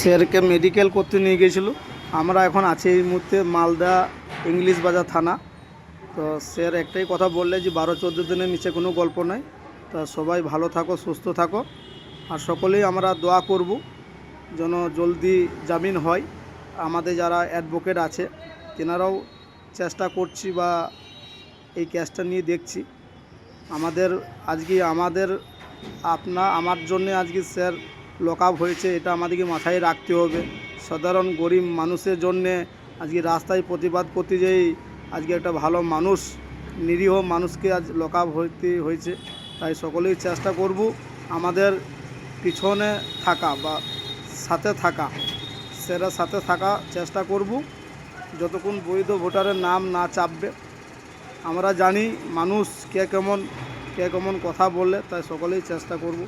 স্যারকে মেডিকেল করতে নিয়ে গিয়েছিল। আমরা এখন আছি এই মুহূর্তে মালদা ইংলিশ বাজার থানা। তো স্যার একটাই কথা বললে যে 12-14 দিনের নিচে কোনো গল্প নাই। তা সবাই ভালো থাকো, সুস্থ থাকো, আর সকলেই আমরা দোয়া করব যেন জলদি জামিন হয়। আমাদের যারা অ্যাডভোকেট আছে তেনারাও চেষ্টা করছি বা এই কেসটা নিয়ে দেখছি। আমার জন্য আজকে স্যার লক আপ হয়েছে, এটা আমাদেরকে মাথায় রাখতে হবে। সাধারণ গরিব মানুষের জন্যে আজকে রাস্তায় প্রতিবাদ করতে যেই আজকে একটা ভালো মানুষ, নিরীহ মানুষকে আজ লক আপ হইতে হয়েছে। তাই সকলেই চেষ্টা করব আমাদের পিছনে থাকা বা সাথে থাকা, স্যারের সাথে থাকা চেষ্টা করব যতক্ষণ বৈধ ভোটারের নাম না চাপবে। আমরা জানি মানুষ কে কেমন কথা বললে, তাই সকলেই চেষ্টা করব।